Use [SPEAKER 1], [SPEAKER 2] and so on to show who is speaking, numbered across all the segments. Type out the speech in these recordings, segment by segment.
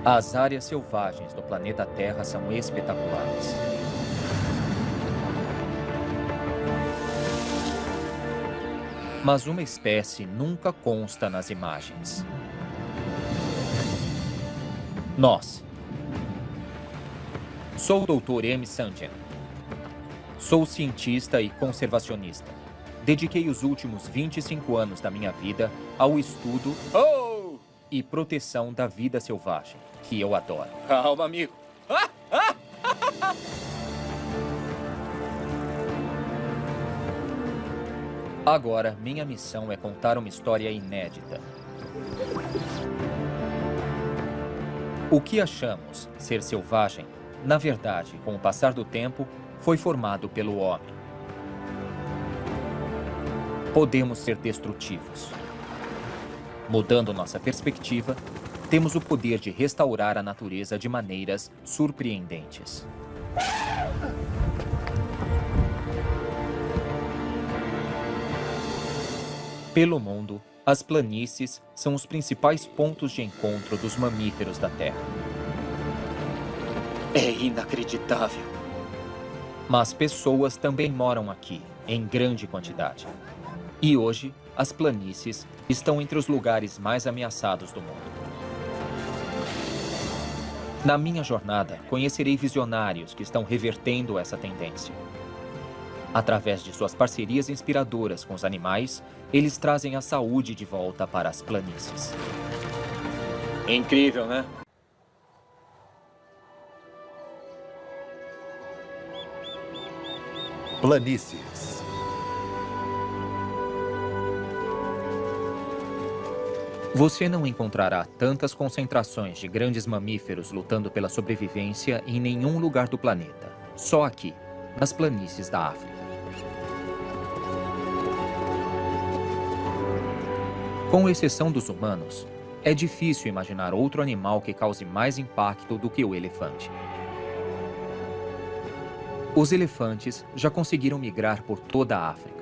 [SPEAKER 1] As áreas selvagens do planeta Terra são espetaculares. Mas uma espécie nunca consta nas imagens. Nós. Sou o Dr. M. Sanjian. Sou cientista e conservacionista. Dediquei os últimos 25 anos da minha vida ao estudo e proteção da vida selvagem, que eu adoro.
[SPEAKER 2] Calma, amigo.
[SPEAKER 1] Agora, minha missão é contar uma história inédita. O que achamos ser selvagem, na verdade, com o passar do tempo, foi formado pelo homem. Podemos ser destrutivos. Mudando nossa perspectiva, temos o poder de restaurar a natureza de maneiras surpreendentes. Pelo mundo, as planícies são os principais pontos de encontro dos mamíferos da Terra.
[SPEAKER 2] É inacreditável.
[SPEAKER 1] Mas pessoas também moram aqui, em grande quantidade. E hoje, as planícies estão entre os lugares mais ameaçados do mundo. Na minha jornada, conhecerei visionários que estão revertendo essa tendência. Através de suas parcerias inspiradoras com os animais, eles trazem a saúde de volta para as planícies.
[SPEAKER 2] Incrível, né?
[SPEAKER 3] Planícies.
[SPEAKER 1] Você não encontrará tantas concentrações de grandes mamíferos lutando pela sobrevivência em nenhum lugar do planeta. Só aqui, nas planícies da África. Com exceção dos humanos, é difícil imaginar outro animal que cause mais impacto do que o elefante. Os elefantes já conseguiram migrar por toda a África.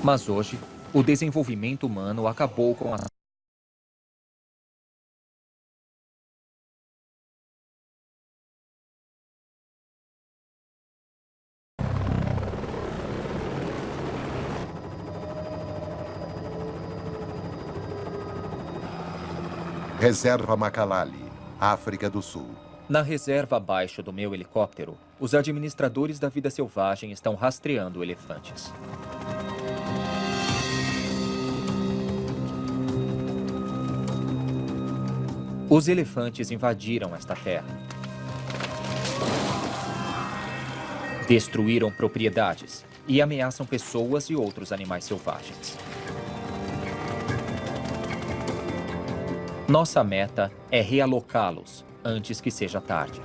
[SPEAKER 1] Mas hoje, o desenvolvimento humano acabou com a
[SPEAKER 3] Reserva Macalali, África do Sul.
[SPEAKER 1] Na reserva abaixo do meu helicóptero, os administradores da vida selvagem estão rastreando elefantes. Os elefantes invadiram esta terra. Destruíram propriedades e ameaçam pessoas e outros animais selvagens. Nossa meta é realocá-los antes que seja tarde.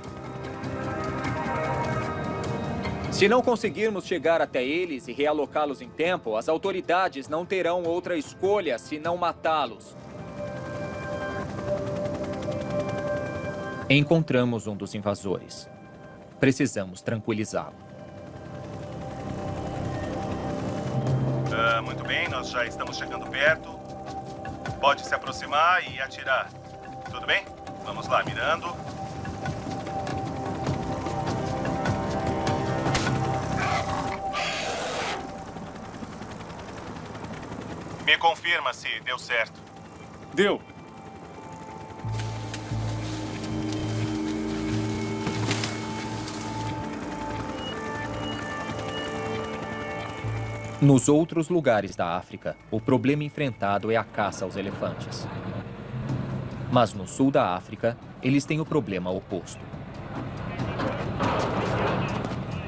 [SPEAKER 2] Se não conseguirmos chegar até eles e realocá-los em tempo, as autoridades não terão outra escolha senão matá-los.
[SPEAKER 1] Encontramos um dos invasores. Precisamos tranquilizá-lo.
[SPEAKER 4] Muito bem, nós já estamos chegando perto. Pode se aproximar e atirar. Tudo bem? Vamos lá, mirando. Me confirma se deu certo.
[SPEAKER 2] Deu.
[SPEAKER 1] Nos outros lugares da África, o problema enfrentado é a caça aos elefantes. Mas no sul da África, eles têm o problema oposto.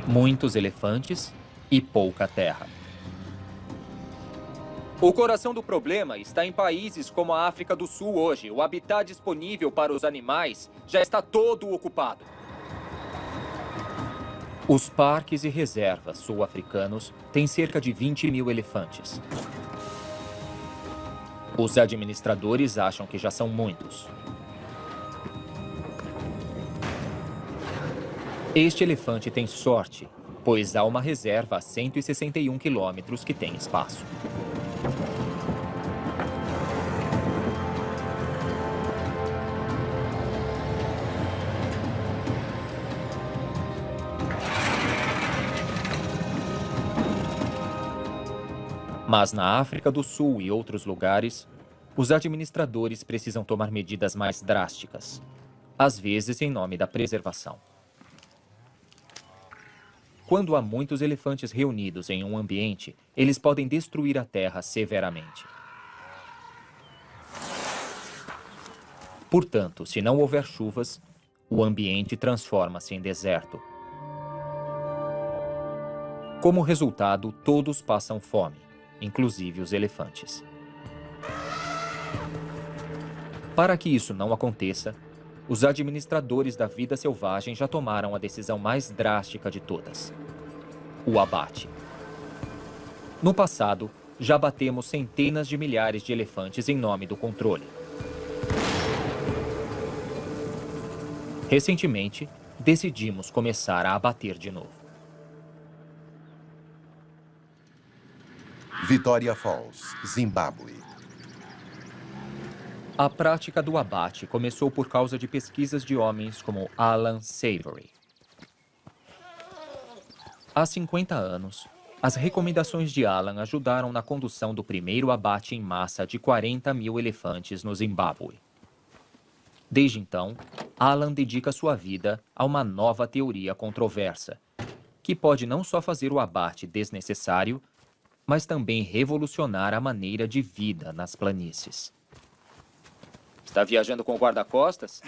[SPEAKER 1] Muitos elefantes e pouca terra.
[SPEAKER 2] O coração do problema está em países como a África do Sul hoje. O habitat disponível para os animais já está todo ocupado.
[SPEAKER 1] Os parques e reservas sul-africanos têm cerca de 20 mil elefantes. Os administradores acham que já são muitos. Este elefante tem sorte, pois há uma reserva a 161 quilômetros que tem espaço. Mas na África do Sul e outros lugares, os administradores precisam tomar medidas mais drásticas, às vezes em nome da preservação. Quando há muitos elefantes reunidos em um ambiente, eles podem destruir a terra severamente. Portanto, se não houver chuvas, o ambiente transforma-se em deserto. Como resultado, todos passam fome, inclusive os elefantes. Para que isso não aconteça, os administradores da vida selvagem já tomaram a decisão mais drástica de todas: o abate. No passado, já abatemos centenas de milhares de elefantes em nome do controle. Recentemente, decidimos começar a abater de novo.
[SPEAKER 3] Vitória Falls, Zimbábue.
[SPEAKER 1] A prática do abate começou por causa de pesquisas de homens como Alan Savory. Há 50 anos, as recomendações de Alan ajudaram na condução do primeiro abate em massa de 40 mil elefantes no Zimbábue. Desde então, Alan dedica sua vida a uma nova teoria controversa, que pode não só fazer o abate desnecessário, mas também revolucionar a maneira de vida nas planícies.
[SPEAKER 2] Está viajando com o guarda-costas?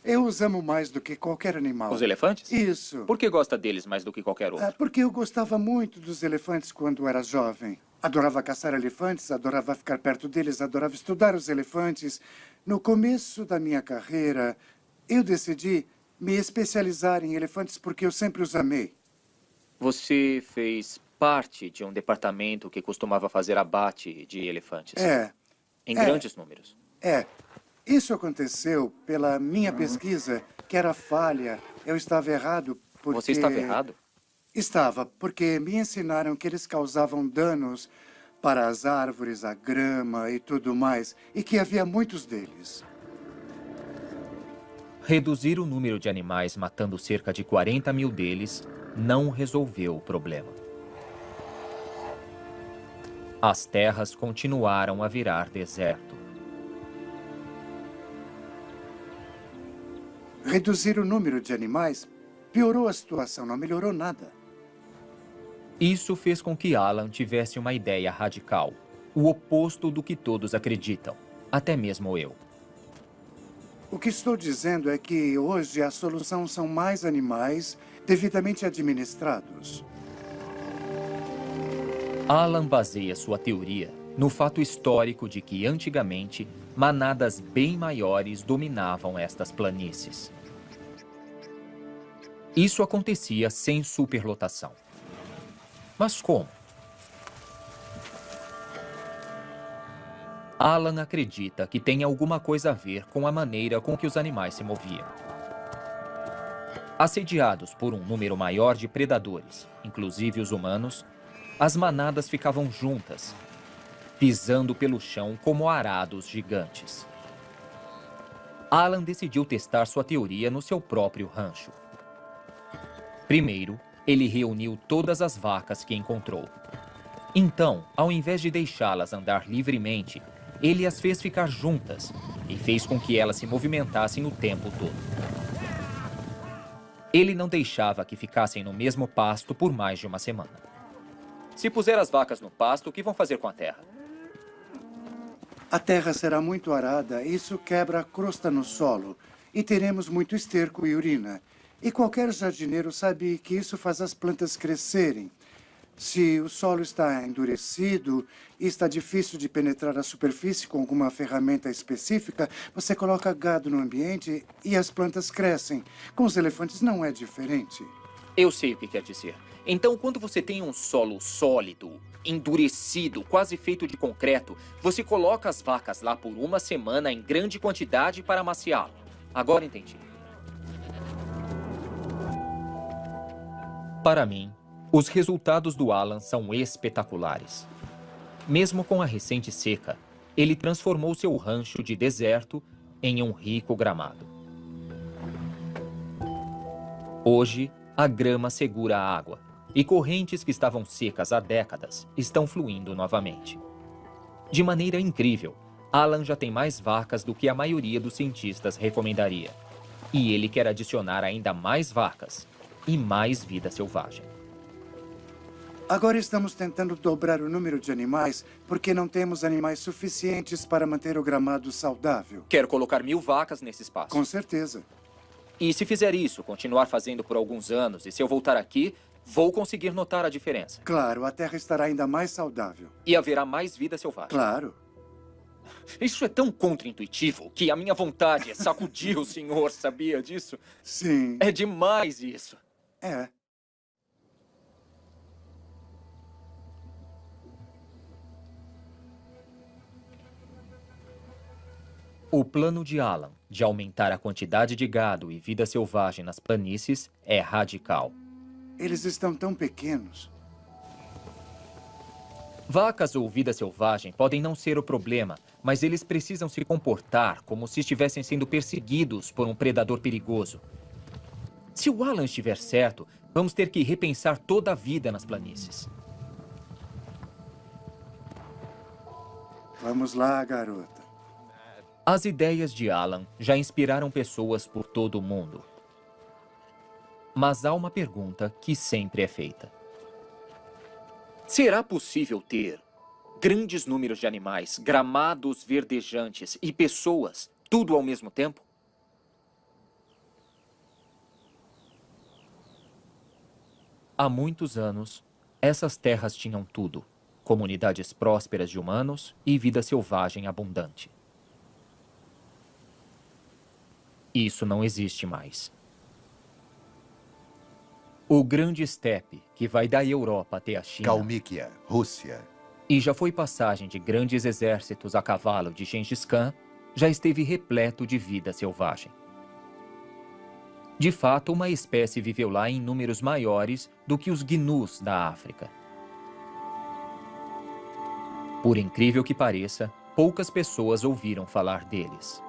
[SPEAKER 5] Eu os amo mais do que qualquer animal.
[SPEAKER 2] Os elefantes?
[SPEAKER 5] Isso.
[SPEAKER 2] Por que gosta deles mais do que qualquer outro?
[SPEAKER 5] Porque eu gostava muito dos elefantes quando era jovem. Adorava caçar elefantes, adorava ficar perto deles, adorava estudar os elefantes. No começo da minha carreira, eu decidi me especializar em elefantes porque eu sempre os amei.
[SPEAKER 2] Você fez parte de um departamento que costumava fazer abate de elefantes? Em grandes números?
[SPEAKER 5] Isso aconteceu pela minha pesquisa, que era falha. Eu estava errado porque...
[SPEAKER 2] Você estava errado?
[SPEAKER 5] Estava, porque me ensinaram que eles causavam danos para as árvores, a grama e tudo mais, e que havia muitos deles.
[SPEAKER 1] Reduzir o número de animais matando cerca de 40 mil deles não resolveu o problema. As terras continuaram a virar deserto.
[SPEAKER 5] Reduzir o número de animais piorou a situação, não melhorou nada.
[SPEAKER 1] Isso fez com que Alan tivesse uma ideia radical, o oposto do que todos acreditam, até mesmo eu.
[SPEAKER 5] O que estou dizendo é que hoje a solução são mais animais devidamente administrados.
[SPEAKER 1] Alan baseia sua teoria no fato histórico de que, antigamente, manadas bem maiores dominavam estas planícies. Isso acontecia sem superlotação. Mas como? Alan acredita que tem alguma coisa a ver com a maneira com que os animais se moviam. Assediados por um número maior de predadores, inclusive os humanos, as manadas ficavam juntas, pisando pelo chão como arados gigantes. Alan decidiu testar sua teoria no seu próprio rancho. Primeiro, ele reuniu todas as vacas que encontrou. Então, ao invés de deixá-las andar livremente, ele as fez ficar juntas e fez com que elas se movimentassem o tempo todo. Ele não deixava que ficassem no mesmo pasto por mais de uma semana.
[SPEAKER 2] Se puser as vacas no pasto, o que vão fazer com a terra?
[SPEAKER 5] A terra será muito arada, isso quebra a crosta no solo e teremos muito esterco e urina. E qualquer jardineiro sabe que isso faz as plantas crescerem. Se o solo está endurecido e está difícil de penetrar a superfície com alguma ferramenta específica, você coloca gado no ambiente e as plantas crescem. Com os elefantes não é diferente.
[SPEAKER 2] Eu sei o que quer dizer. Então, quando você tem um solo sólido, endurecido, quase feito de concreto, você coloca as vacas lá por uma semana em grande quantidade para amaciá-lo. Agora entendi.
[SPEAKER 1] Para mim, os resultados do Alan são espetaculares. Mesmo com a recente seca, ele transformou seu rancho de deserto em um rico gramado. Hoje, a grama segura a água e correntes que estavam secas há décadas estão fluindo novamente. De maneira incrível, Alan já tem mais vacas do que a maioria dos cientistas recomendaria. E ele quer adicionar ainda mais vacas e mais vida selvagem.
[SPEAKER 5] Agora estamos tentando dobrar o número de animais porque não temos animais suficientes para manter o gramado saudável.
[SPEAKER 2] Quero colocar 1000 vacas nesse espaço.
[SPEAKER 5] Com certeza.
[SPEAKER 2] E se fizer isso, continuar fazendo por alguns anos, e se eu voltar aqui, vou conseguir notar a diferença.
[SPEAKER 5] Claro, a terra estará ainda mais saudável.
[SPEAKER 2] E haverá mais vida selvagem.
[SPEAKER 5] Claro.
[SPEAKER 2] Isso é tão contra-intuitivo que a minha vontade é sacudir o senhor, sabia disso?
[SPEAKER 5] Sim.
[SPEAKER 2] É demais isso.
[SPEAKER 5] É.
[SPEAKER 1] O plano de Alan de aumentar a quantidade de gado e vida selvagem nas planícies é radical.
[SPEAKER 5] Eles estão tão pequenos.
[SPEAKER 1] Vacas ou vida selvagem podem não ser o problema, mas eles precisam se comportar como se estivessem sendo perseguidos por um predador perigoso. Se o Alan estiver certo, vamos ter que repensar toda a vida nas planícies.
[SPEAKER 5] Vamos lá, garota.
[SPEAKER 1] As ideias de Alan já inspiraram pessoas por todo o mundo. Mas há uma pergunta que sempre é feita.
[SPEAKER 2] Será possível ter grandes números de animais, gramados verdejantes e pessoas, tudo ao mesmo tempo?
[SPEAKER 1] Há muitos anos, essas terras tinham tudo: comunidades prósperas de humanos e vida selvagem abundante. Isso não existe mais. O grande estepe, que vai da Europa até a China,
[SPEAKER 3] Kalmykia, Rússia.
[SPEAKER 1] e já foi passagem de grandes exércitos a cavalo de Gengis Khan, já esteve repleto de vida selvagem. De fato, uma espécie viveu lá em números maiores do que os gnus da África. Por incrível que pareça, poucas pessoas ouviram falar deles.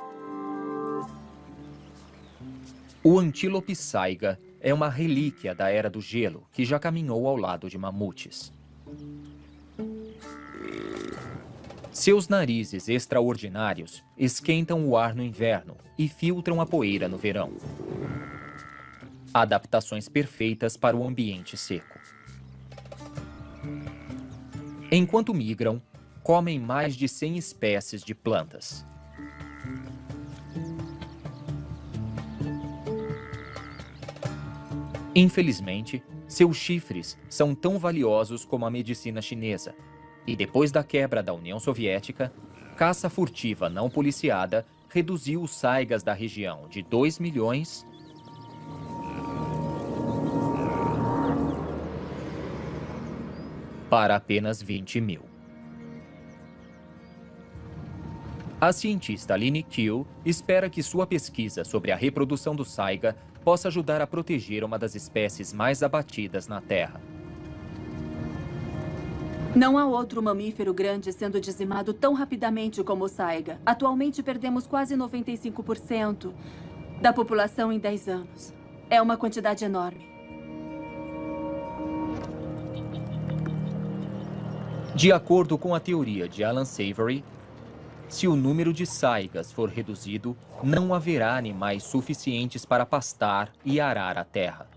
[SPEAKER 1] O antílope saiga é uma relíquia da Era do Gelo que já caminhou ao lado de mamutes. Seus narizes extraordinários esquentam o ar no inverno e filtram a poeira no verão. Adaptações perfeitas para o ambiente seco. Enquanto migram, comem mais de 100 espécies de plantas. Infelizmente, seus chifres são tão valiosos como a medicina chinesa. E depois da quebra da União Soviética, caça furtiva não policiada reduziu os saigas da região de 2 milhões para apenas 20 mil. A cientista Lini Qiu espera que sua pesquisa sobre a reprodução do saiga possa ajudar a proteger uma das espécies mais abatidas na Terra.
[SPEAKER 6] Não há outro mamífero grande sendo dizimado tão rapidamente como o saiga. Atualmente perdemos quase 95% da população em 10 anos. É uma quantidade enorme.
[SPEAKER 1] De acordo com a teoria de Alan Savory, se o número de saigas for reduzido, não haverá animais suficientes para pastar e arar a terra.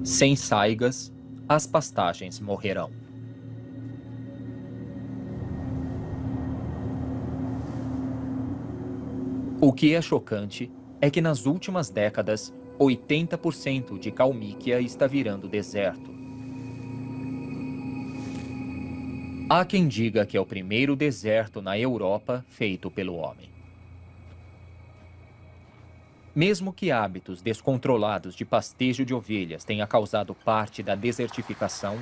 [SPEAKER 1] Sem saigas, as pastagens morrerão. O que é chocante é que nas últimas décadas, 80% de Kalmykia está virando deserto. Há quem diga que é o primeiro deserto na Europa feito pelo homem. Mesmo que hábitos descontrolados de pastejo de ovelhas tenha causado parte da desertificação,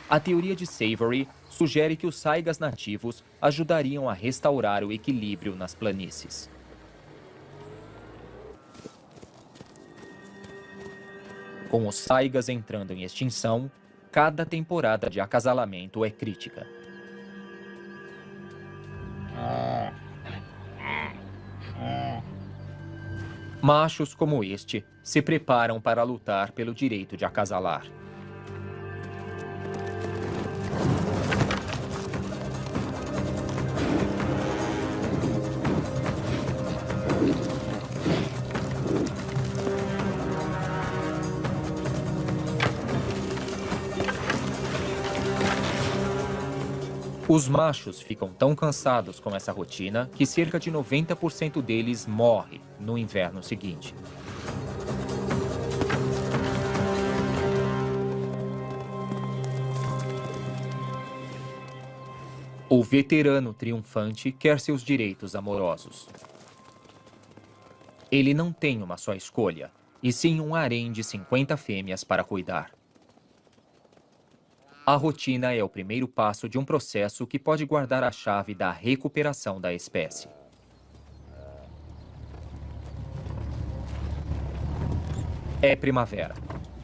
[SPEAKER 1] a teoria de Savory sugere que os saigas nativos ajudariam a restaurar o equilíbrio nas planícies. Com os saigas entrando em extinção, cada temporada de acasalamento é crítica. Machos como este se preparam para lutar pelo direito de acasalar. Os machos ficam tão cansados com essa rotina que cerca de 90% deles morre no inverno seguinte. O veterano triunfante quer seus direitos amorosos. Ele não tem uma só escolha, e sim um harém de 50 fêmeas para cuidar. A rotina é o primeiro passo de um processo que pode guardar a chave da recuperação da espécie. É primavera,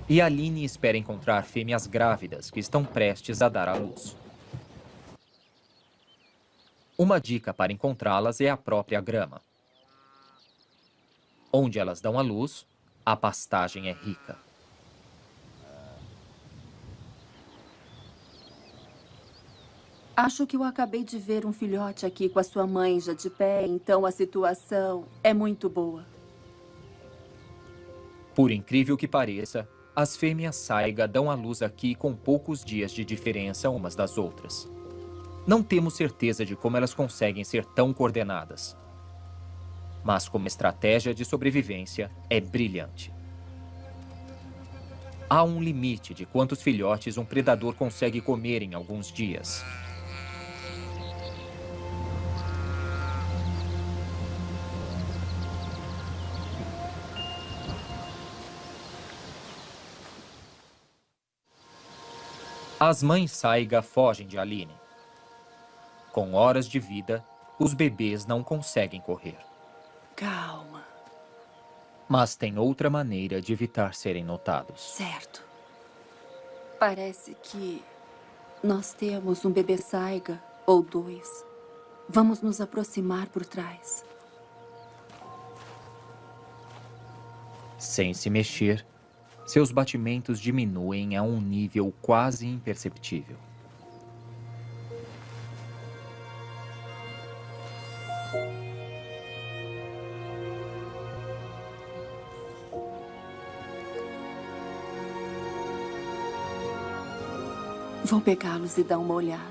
[SPEAKER 1] e Aline espera encontrar fêmeas grávidas que estão prestes a dar à luz. Uma dica para encontrá-las é a própria grama. Onde elas dão à luz, a pastagem é rica.
[SPEAKER 6] Acho que eu acabei de ver um filhote aqui com a sua mãe já de pé, então a situação é muito boa.
[SPEAKER 1] Por incrível que pareça, as fêmeas saiga dão à luz aqui com poucos dias de diferença umas das outras. Não temos certeza de como elas conseguem ser tão coordenadas. Mas como estratégia de sobrevivência, é brilhante. Há um limite de quantos filhotes um predador consegue comer em alguns dias. As mães saiga fogem de Aline. Com horas de vida, os bebês não conseguem correr.
[SPEAKER 6] Calma.
[SPEAKER 1] Mas tem outra maneira de evitar serem notados.
[SPEAKER 6] Certo. Parece que nós temos um bebê saiga, ou dois. Vamos nos aproximar por trás.
[SPEAKER 1] Sem se mexer, seus batimentos diminuem a um nível quase imperceptível.
[SPEAKER 6] Vou pegá-los e dar uma olhada.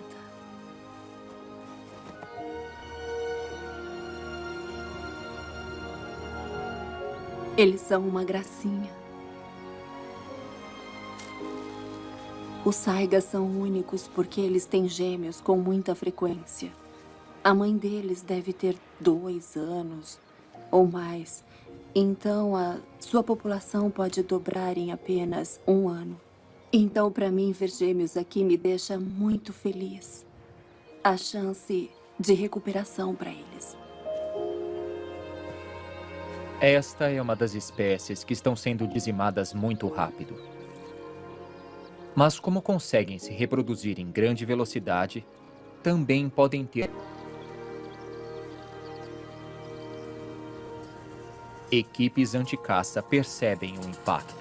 [SPEAKER 6] Eles são uma gracinha. Os saigas são únicos porque eles têm gêmeos com muita frequência. A mãe deles deve ter 2 anos ou mais. Então, a sua população pode dobrar em apenas 1 ano. Então, para mim, ver gêmeos aqui me deixa muito feliz. A chance de recuperação para eles.
[SPEAKER 1] Esta é uma das espécies que estão sendo dizimadas muito rápido. Mas como conseguem se reproduzir em grande velocidade, também podem ter equipes anti-caça percebem o impacto.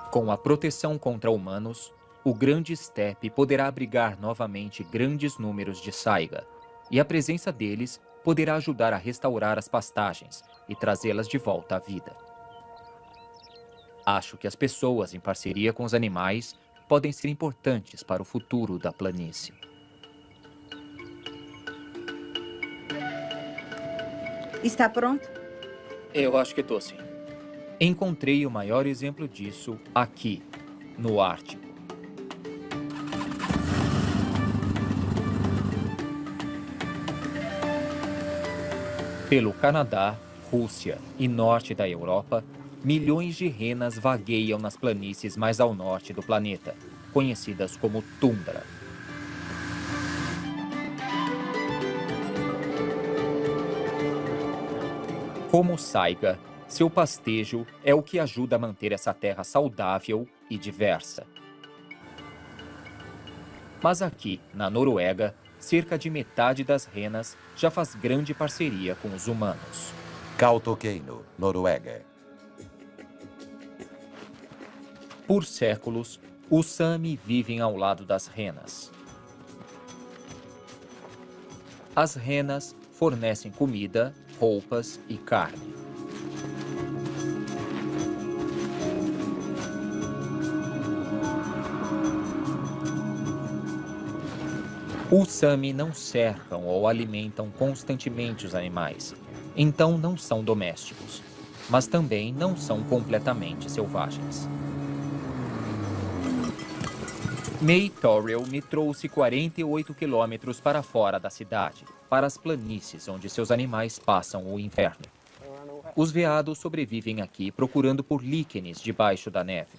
[SPEAKER 1] Com a proteção contra humanos, o grande estepe poderá abrigar novamente grandes números de saiga, e a presença deles poderá ajudar a restaurar as pastagens e trazê-las de volta à vida. Acho que as pessoas, em parceria com os animais, podem ser importantes para o futuro da planície.
[SPEAKER 7] Está pronto?
[SPEAKER 2] Eu acho que tô sim.
[SPEAKER 1] Encontrei o maior exemplo disso aqui, no Ártico. Pelo Canadá, Rússia e norte da Europa, milhões de renas vagueiam nas planícies mais ao norte do planeta, conhecidas como tundra. Como saiga, seu pastejo é o que ajuda a manter essa terra saudável e diversa. Mas aqui, na Noruega, cerca de metade das renas já faz grande parceria com os humanos.
[SPEAKER 3] Kautokeino, Noruega.
[SPEAKER 1] Por séculos, os Sami vivem ao lado das renas. As renas fornecem comida, roupas e carne. Os Sami não cercam ou alimentam constantemente os animais, então não são domésticos, mas também não são completamente selvagens. May Torrell me trouxe 48 quilômetros para fora da cidade, para as planícies onde seus animais passam o inverno. Os veados sobrevivem aqui procurando por líquenes debaixo da neve.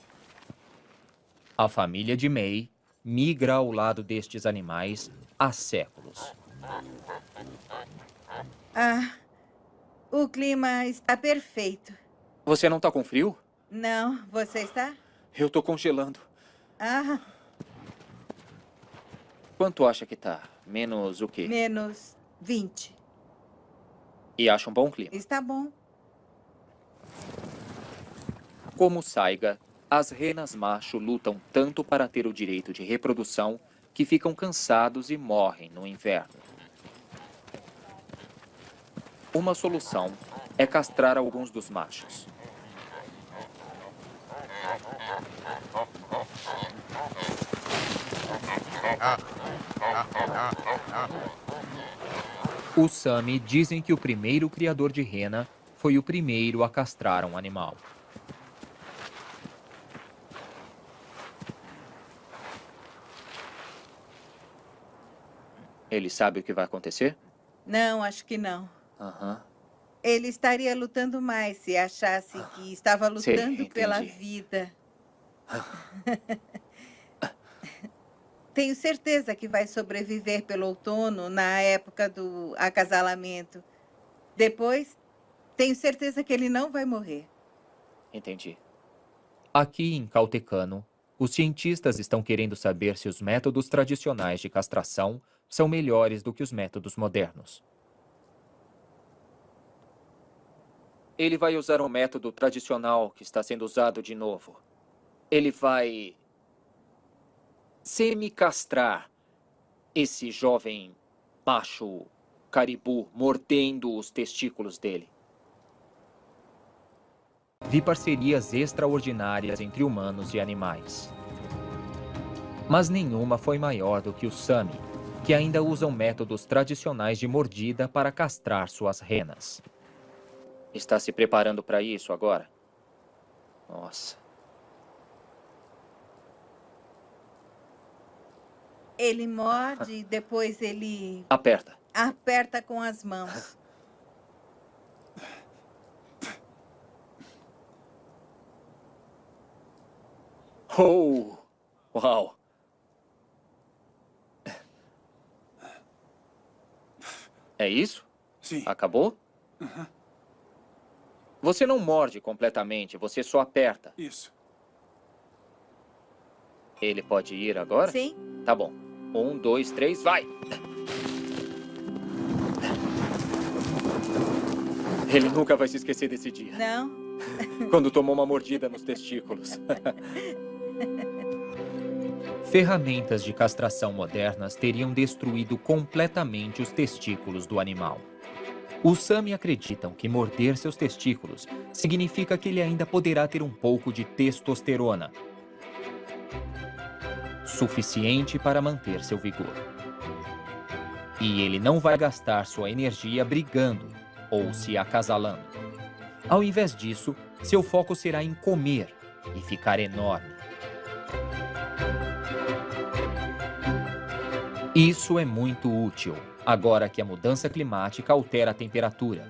[SPEAKER 1] A família de May migra ao lado destes animais há séculos.
[SPEAKER 7] O clima está perfeito.
[SPEAKER 2] Você não tá com frio?
[SPEAKER 7] Não, você está?
[SPEAKER 2] Eu tô congelando. Quanto acha que tá? Menos o quê?
[SPEAKER 7] Menos 20.
[SPEAKER 2] E acha um bom clima?
[SPEAKER 7] Está bom.
[SPEAKER 2] Como Saiga, as renas macho lutam tanto para ter o direito de reprodução que ficam cansados e morrem no inverno. Uma solução é castrar alguns dos machos.
[SPEAKER 1] Os Sami dizem que o primeiro criador de rena foi o primeiro a castrar um animal.
[SPEAKER 2] Ele sabe o que vai acontecer?
[SPEAKER 7] Não, acho que não.
[SPEAKER 2] Aham.
[SPEAKER 7] Ele estaria lutando mais se achasse que estava lutando
[SPEAKER 2] entendi.
[SPEAKER 7] pela vida. Tenho certeza que vai sobreviver pelo outono na época do acasalamento. Depois, tenho certeza que ele não vai morrer.
[SPEAKER 2] Entendi.
[SPEAKER 1] Aqui em Kautokeino, os cientistas estão querendo saber se os métodos tradicionais de castração são melhores do que os métodos modernos.
[SPEAKER 2] Ele vai usar um método tradicional que está sendo usado de novo. Ele vai semicastrar esse jovem macho caribu, mordendo os testículos dele.
[SPEAKER 1] Vi parcerias extraordinárias entre humanos e animais. Mas nenhuma foi maior do que os Sami, que ainda usam métodos tradicionais de mordida para castrar suas renas.
[SPEAKER 2] Está se preparando para isso agora? Nossa.
[SPEAKER 7] Ele morde e depois ele
[SPEAKER 2] Aperta.
[SPEAKER 7] aperta com as mãos.
[SPEAKER 2] Oh! Uau! É isso?
[SPEAKER 5] Sim.
[SPEAKER 2] Acabou? Você não morde completamente, você só aperta.
[SPEAKER 5] Isso.
[SPEAKER 2] Ele pode ir agora?
[SPEAKER 7] Sim.
[SPEAKER 2] Tá bom. 1, 2, 3, vai! Ele nunca vai se esquecer desse dia.
[SPEAKER 7] Não.
[SPEAKER 2] Quando tomou uma mordida nos testículos.
[SPEAKER 1] Ferramentas de castração modernas teriam destruído completamente os testículos do animal. Os Sami acreditam que morder seus testículos significa que ele ainda poderá ter um pouco de testosterona, suficiente para manter seu vigor. E ele não vai gastar sua energia brigando ou se acasalando. Ao invés disso, seu foco será em comer e ficar enorme. Isso é muito útil, agora que a mudança climática altera a temperatura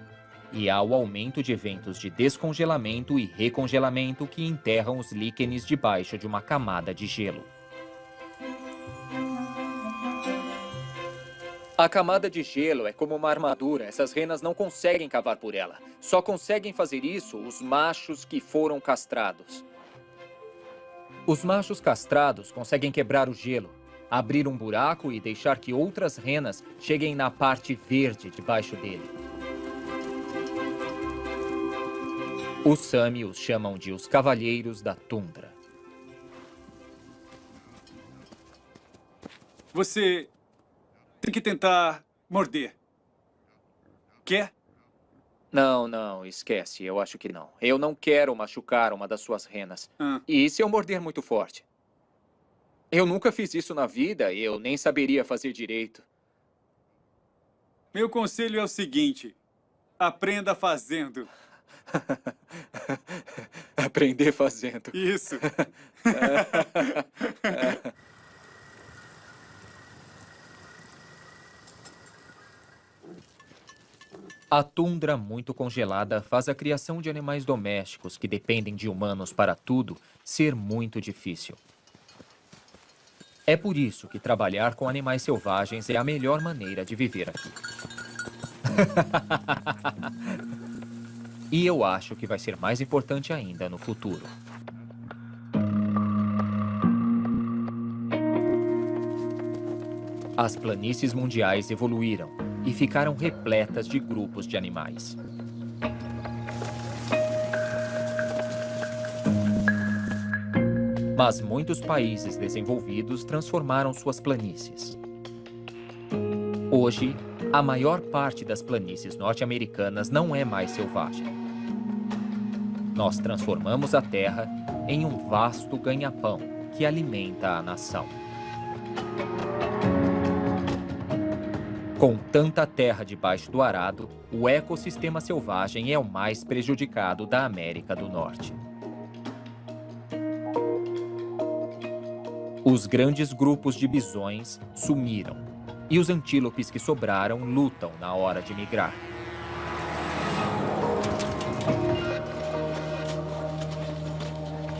[SPEAKER 1] e há o aumento de eventos de descongelamento e recongelamento que enterram os líquenes debaixo de uma camada de gelo.
[SPEAKER 2] A camada de gelo é como uma armadura. Essas renas não conseguem cavar por ela. Só conseguem fazer isso os machos que foram castrados.
[SPEAKER 1] Os machos castrados conseguem quebrar o gelo abrir um buraco e deixar que outras renas cheguem na parte verde debaixo dele. Os Sami os chamam de os Cavalheiros da Tundra.
[SPEAKER 8] Você tem que tentar morder. Quer?
[SPEAKER 2] Não, esquece. Eu acho que não. Eu não quero machucar uma das suas renas. E se eu morder muito forte? Eu nunca fiz isso na vida e eu nem saberia fazer direito.
[SPEAKER 8] Meu conselho é o seguinte: aprenda fazendo.
[SPEAKER 2] Aprender fazendo.
[SPEAKER 8] Isso.
[SPEAKER 1] A tundra muito congelada faz a criação de animais domésticos que dependem de humanos para tudo ser muito difícil. É por isso que trabalhar com animais selvagens é a melhor maneira de viver aqui. E eu acho que vai ser mais importante ainda no futuro. As planícies mundiais evoluíram e ficaram repletas de grupos de animais. Mas muitos países desenvolvidos transformaram suas planícies. Hoje, a maior parte das planícies norte-americanas não é mais selvagem. Nós transformamos a terra em um vasto ganha-pão que alimenta a nação. Com tanta terra debaixo do arado, o ecossistema selvagem é o mais prejudicado da América do Norte. Os grandes grupos de bisões sumiram e os antílopes que sobraram lutam na hora de migrar.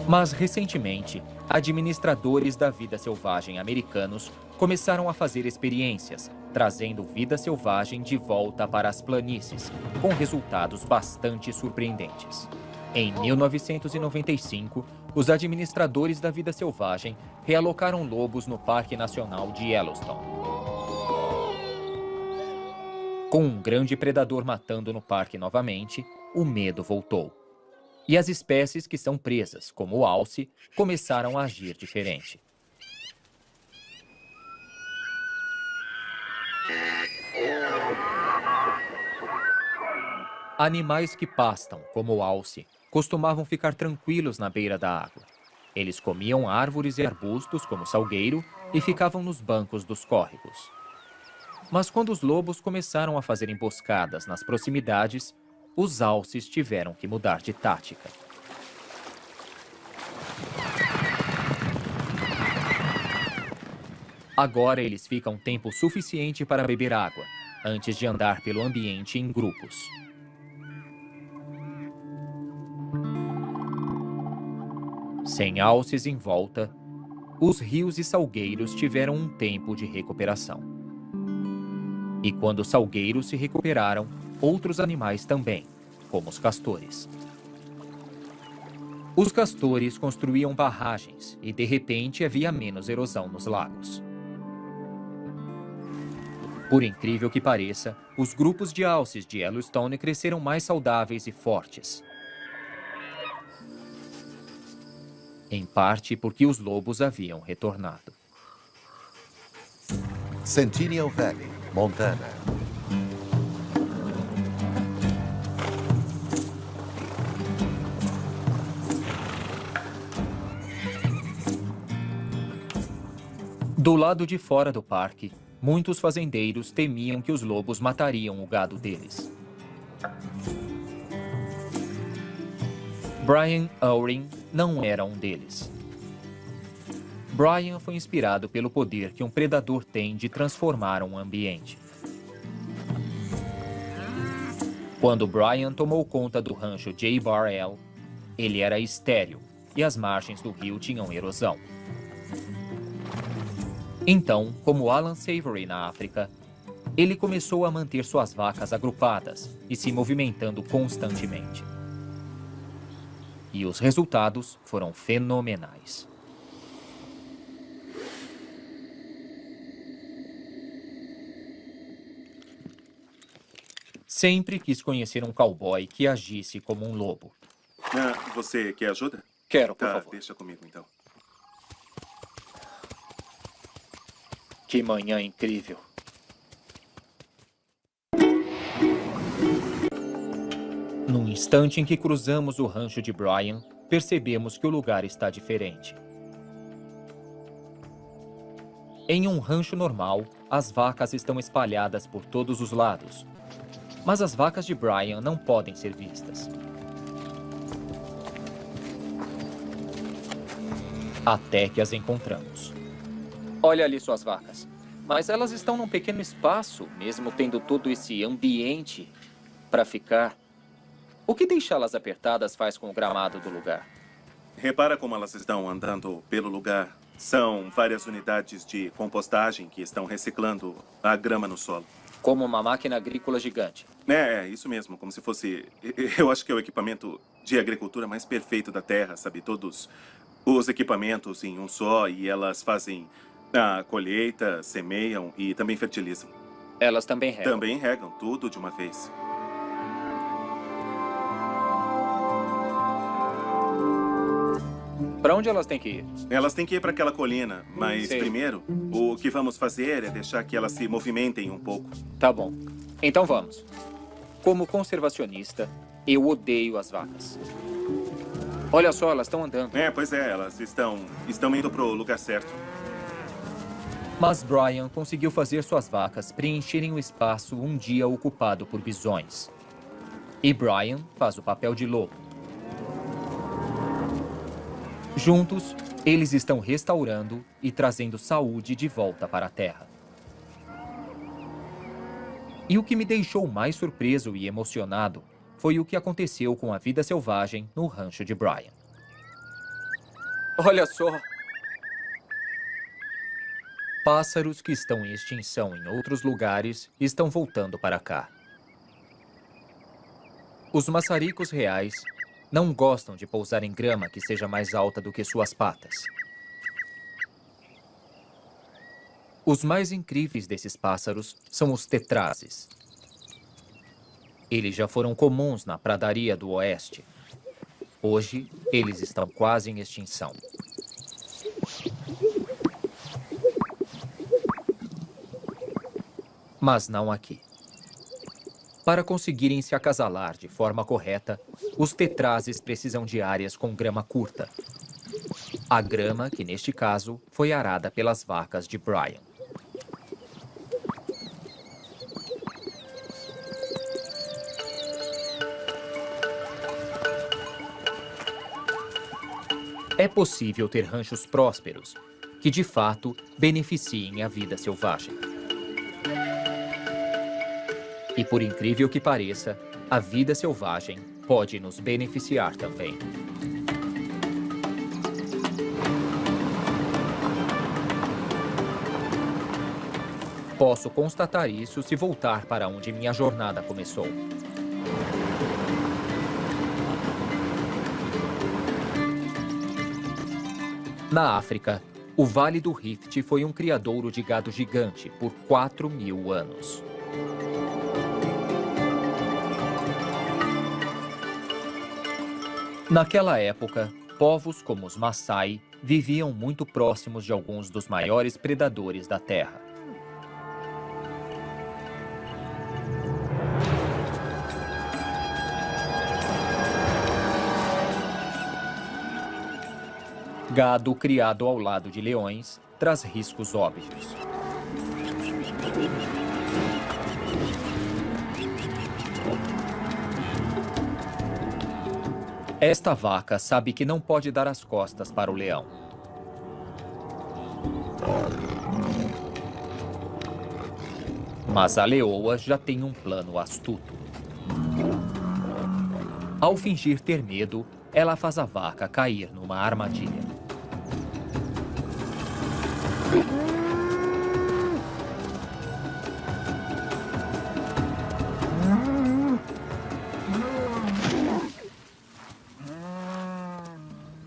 [SPEAKER 1] Mas, recentemente, administradores da vida selvagem americanos começaram a fazer experiências, trazendo vida selvagem de volta para as planícies, com resultados bastante surpreendentes. Em 1995, os administradores da vida selvagem realocaram lobos no Parque Nacional de Yellowstone. Com um grande predador matando no parque novamente, o medo voltou. E as espécies que são presas, como o alce, começaram a agir diferente. Animais que pastam, como o alce, costumavam ficar tranquilos na beira da água. Eles comiam árvores e arbustos, como salgueiro, e ficavam nos bancos dos córregos. Mas quando os lobos começaram a fazer emboscadas nas proximidades, os alces tiveram que mudar de tática. Agora eles ficam tempo suficiente para beber água, antes de andar pelo ambiente em grupos. Sem alces em volta, os rios e salgueiros tiveram um tempo de recuperação. E quando os salgueiros se recuperaram, outros animais também, como os castores. Os castores construíam barragens e, de repente, havia menos erosão nos lagos. Por incrível que pareça, os grupos de alces de Yellowstone cresceram mais saudáveis e fortes. Em parte porque os lobos haviam retornado.
[SPEAKER 3] Centennial Valley, Montana.
[SPEAKER 1] Do lado de fora do parque, muitos fazendeiros temiam que os lobos matariam o gado deles. Brian Owring não era um deles. Brian foi inspirado pelo poder que um predador tem de transformar um ambiente. Quando Brian tomou conta do rancho J. Bar L, ele era estéril e as margens do rio tinham erosão. Então, como Alan Savory na África, ele começou a manter suas vacas agrupadas e se movimentando constantemente. E os resultados foram fenomenais. Sempre quis conhecer um cowboy que agisse como um lobo.
[SPEAKER 4] Você quer ajuda?
[SPEAKER 2] Quero, por
[SPEAKER 4] Tá,
[SPEAKER 2] favor.
[SPEAKER 4] deixa comigo então.
[SPEAKER 2] Que manhã incrível.
[SPEAKER 1] No instante em que cruzamos o rancho de Brian, percebemos que o lugar está diferente. Em um rancho normal, as vacas estão espalhadas por todos os lados. Mas as vacas de Brian não podem ser vistas. Até que as encontramos.
[SPEAKER 2] Olha ali suas vacas. Mas elas estão num pequeno espaço, mesmo tendo todo esse ambiente para ficar. O que deixá-las apertadas faz com o gramado do lugar?
[SPEAKER 4] Repara como elas estão andando pelo lugar. São várias unidades de compostagem que estão reciclando a grama no solo.
[SPEAKER 2] Como uma máquina agrícola gigante.
[SPEAKER 4] É, isso mesmo, como se fosse... Eu acho que é o equipamento de agricultura mais perfeito da Terra, sabe? Todos os equipamentos em um só, e elas fazem a colheita, semeiam e também fertilizam.
[SPEAKER 2] Elas também regam.
[SPEAKER 4] Também regam, tudo de uma vez.
[SPEAKER 2] Para onde elas têm que ir?
[SPEAKER 4] Elas têm que ir para aquela colina, mas
[SPEAKER 2] Sei.
[SPEAKER 4] primeiro, o que vamos fazer é deixar que elas se movimentem um pouco.
[SPEAKER 2] Tá bom. Então vamos. Como conservacionista, eu odeio as vacas. Olha só, elas estão andando.
[SPEAKER 4] Pois é, elas estão indo pro lugar certo.
[SPEAKER 1] Mas Brian conseguiu fazer suas vacas preencherem o espaço um dia ocupado por bisões. E Brian faz o papel de lobo. Juntos, eles estão restaurando e trazendo saúde de volta para a terra. E o que me deixou mais surpreso e emocionado foi o que aconteceu com a vida selvagem no rancho de Brian.
[SPEAKER 2] Olha só.
[SPEAKER 1] Pássaros que estão em extinção em outros lugares estão voltando para cá. Os maçaricos reais não gostam de pousar em grama que seja mais alta do que suas patas. Os mais incríveis desses pássaros são os tetrazes. Eles já foram comuns na pradaria do oeste. Hoje, eles estão quase em extinção. Mas não aqui. Para conseguirem se acasalar de forma correta, os tetrazes precisam de áreas com grama curta. A grama, que neste caso, foi arada pelas vacas de Brian. É possível ter ranchos prósperos, que de fato beneficiem a vida selvagem. E por incrível que pareça, a vida selvagem pode nos beneficiar também. Posso constatar isso se voltar para onde minha jornada começou. Na África, o Vale do Rift foi um criadouro de gado gigante por 4.000 anos. Naquela época, povos como os Maasai viviam muito próximos de alguns dos maiores predadores da Terra. Gado criado ao lado de leões traz riscos óbvios. Esta vaca sabe que não pode dar as costas para o leão. Mas a leoa já tem um plano astuto. Ao fingir ter medo, ela faz a vaca cair numa armadilha.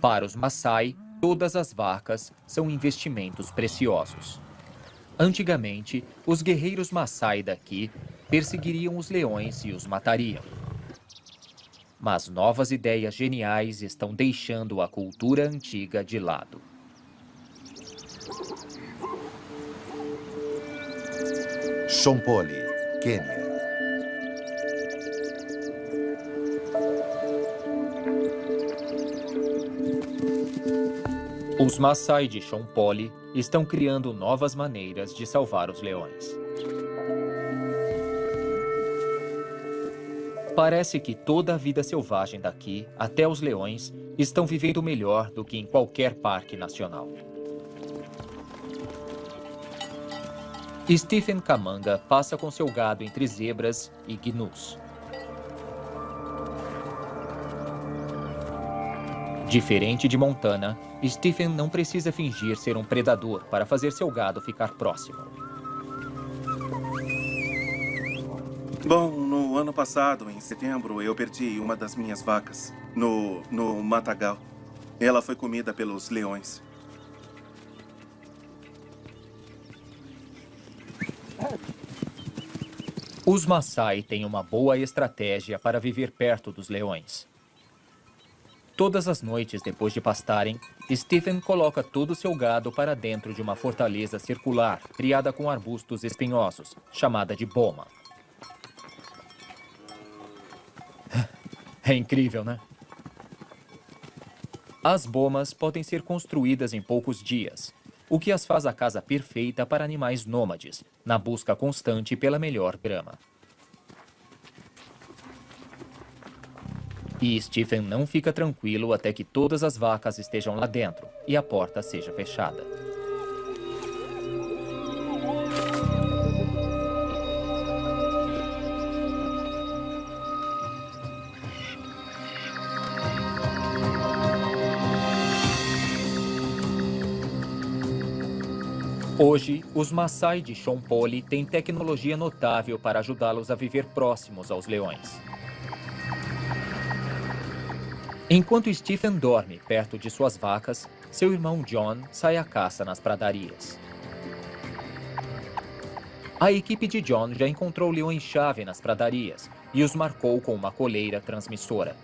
[SPEAKER 1] Para os Maasai, todas as vacas são investimentos preciosos. Antigamente, os guerreiros Maasai daqui perseguiriam os leões e os matariam. Mas novas ideias geniais estão deixando a cultura antiga de lado.
[SPEAKER 3] Shompoli, Quênia.
[SPEAKER 1] Os Maasai de Shompoli estão criando novas maneiras de salvar os leões. Parece que toda a vida selvagem daqui, até os leões, estão vivendo melhor do que em qualquer parque nacional. Stephen Kamanga passa com seu gado entre zebras e gnus. Diferente de Montana, Stephen não precisa fingir ser um predador para fazer seu gado ficar próximo.
[SPEAKER 4] Bom, no ano passado, em setembro, eu perdi uma das minhas vacas no matagal. Ela foi comida pelos leões.
[SPEAKER 1] Os Maasai têm uma boa estratégia para viver perto dos leões. Todas as noites, depois de pastarem, Stephen coloca todo o seu gado para dentro de uma fortaleza circular, criada com arbustos espinhosos, chamada de boma. É incrível, né? As bomas podem ser construídas em poucos dias, o que as faz a casa perfeita para animais nômades, na busca constante pela melhor grama. E Stephen não fica tranquilo até que todas as vacas estejam lá dentro e a porta seja fechada. Hoje, os Maasai de Shompoli têm tecnologia notável para ajudá-los a viver próximos aos leões. Enquanto Stephen dorme perto de suas vacas, seu irmão John sai à caça nas pradarias. A equipe de John já encontrou leões-chave nas pradarias e os marcou com uma coleira transmissora.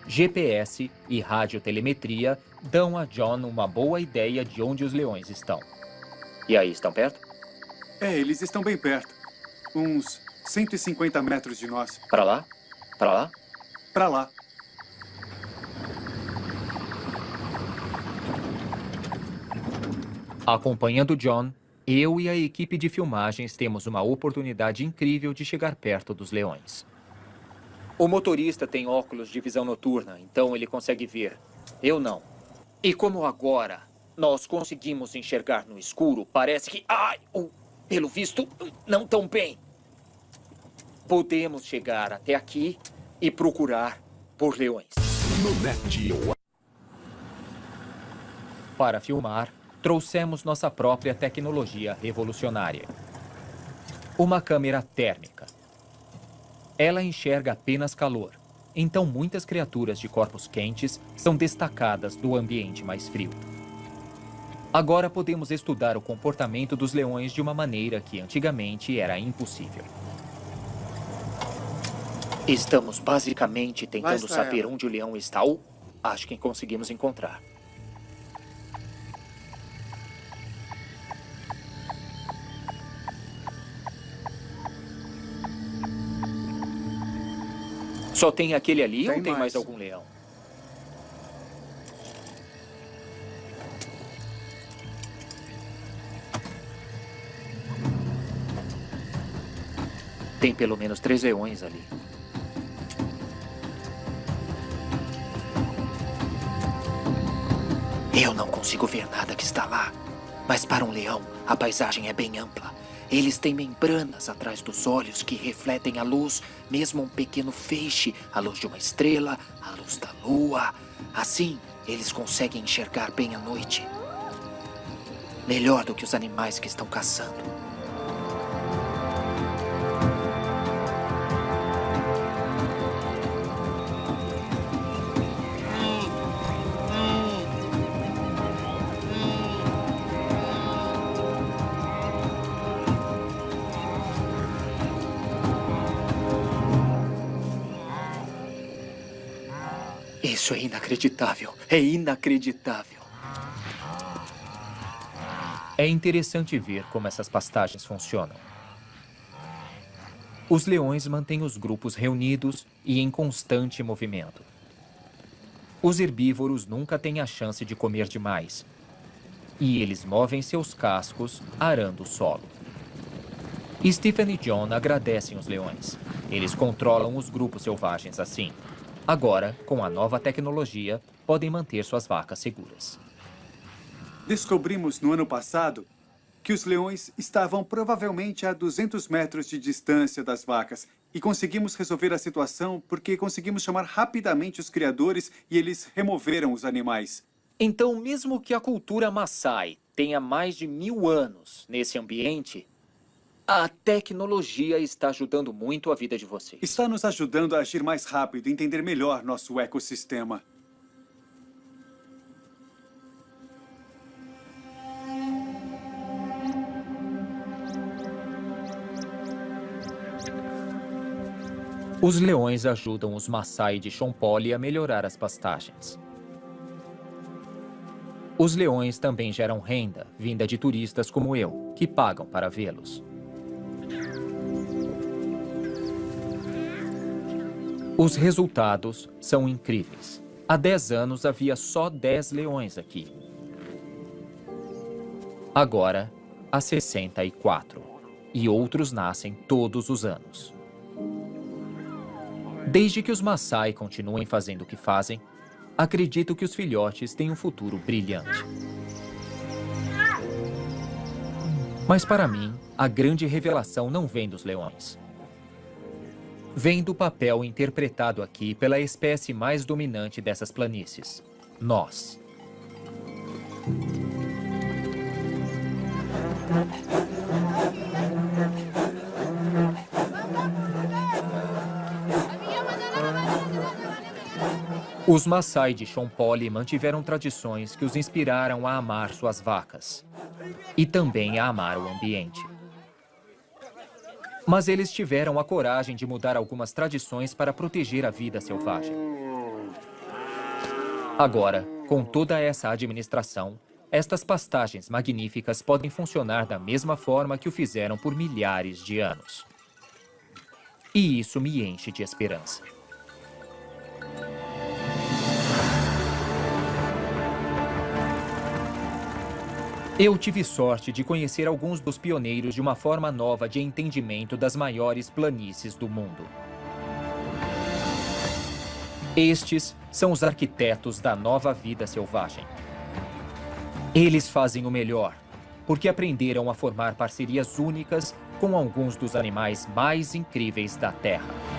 [SPEAKER 1] GPS e radiotelemetria dão a John uma boa ideia de onde os leões estão.
[SPEAKER 2] E aí, estão perto?
[SPEAKER 8] É, eles estão bem perto. Uns 150 metros de nós.
[SPEAKER 2] Para lá? Para lá?
[SPEAKER 8] Para lá.
[SPEAKER 1] Acompanhando John, eu e a equipe de filmagens temos uma oportunidade incrível de chegar perto dos leões.
[SPEAKER 2] O motorista tem óculos de visão noturna, então ele consegue ver. Eu não. E como agora nós conseguimos enxergar no escuro, parece que... pelo visto, não tão bem. Podemos chegar até aqui e procurar por leões.
[SPEAKER 1] Para filmar, trouxemos nossa própria tecnologia revolucionária. Uma câmera térmica. Ela enxerga apenas calor, então muitas criaturas de corpos quentes são destacadas do ambiente mais frio. Agora podemos estudar o comportamento dos leões de uma maneira que antigamente era impossível.
[SPEAKER 2] Estamos basicamente tentando
[SPEAKER 5] está
[SPEAKER 2] saber
[SPEAKER 5] ela.
[SPEAKER 2] onde o leão está ou acho que conseguimos encontrar. Só tem aquele ali ou tem mais algum leão? Tem pelo menos 3 leões ali. Eu não consigo ver nada que está lá. Mas para um leão, a paisagem é bem ampla. Eles têm membranas atrás dos olhos que refletem a luz, mesmo um pequeno feixe, a luz de uma estrela, a luz da lua. Assim, eles conseguem enxergar bem à noite. Melhor do que os animais que estão caçando. Isso é inacreditável. É inacreditável.
[SPEAKER 1] É interessante ver como essas pastagens funcionam. Os leões mantêm os grupos reunidos e em constante movimento. Os herbívoros nunca têm a chance de comer demais. E eles movem seus cascos arando o solo. Stephen e John agradecem os leões. Eles controlam os grupos selvagens assim. Agora, com a nova tecnologia, podem manter suas vacas seguras.
[SPEAKER 8] Descobrimos no ano passado que os leões estavam provavelmente a 200 metros de distância das vacas. E conseguimos resolver a situação porque conseguimos chamar rapidamente os criadores e eles removeram os animais.
[SPEAKER 2] Então, mesmo que a cultura Maasai tenha mais de 1000 anos nesse ambiente, a tecnologia está ajudando muito a vida de vocês.
[SPEAKER 8] Está nos ajudando a agir mais rápido e entender melhor nosso ecossistema.
[SPEAKER 1] Os leões ajudam os Maasai de Shonpoli a melhorar as pastagens. Os leões também geram renda, vinda de turistas como eu, que pagam para vê-los. Os resultados são incríveis. Há 10 anos havia só 10 leões aqui. Agora, há 64. E outros nascem todos os anos. Desde que os Maasai continuem fazendo o que fazem, acredito que os filhotes têm um futuro brilhante. Mas para mim, a grande revelação não vem dos leões. Vem do papel interpretado aqui pela espécie mais dominante dessas planícies, nós. Os Maasai de Shonpoli mantiveram tradições que os inspiraram a amar suas vacas e também a amar o ambiente. Mas eles tiveram a coragem de mudar algumas tradições para proteger a vida selvagem. Agora, com toda essa administração, estas pastagens magníficas podem funcionar da mesma forma que o fizeram por milhares de anos. E isso me enche de esperança. Eu tive sorte de conhecer alguns dos pioneiros de uma forma nova de entendimento das maiores planícies do mundo. Estes são os arquitetos da nova vida selvagem. Eles fazem o melhor, porque aprenderam a formar parcerias únicas com alguns dos animais mais incríveis da Terra.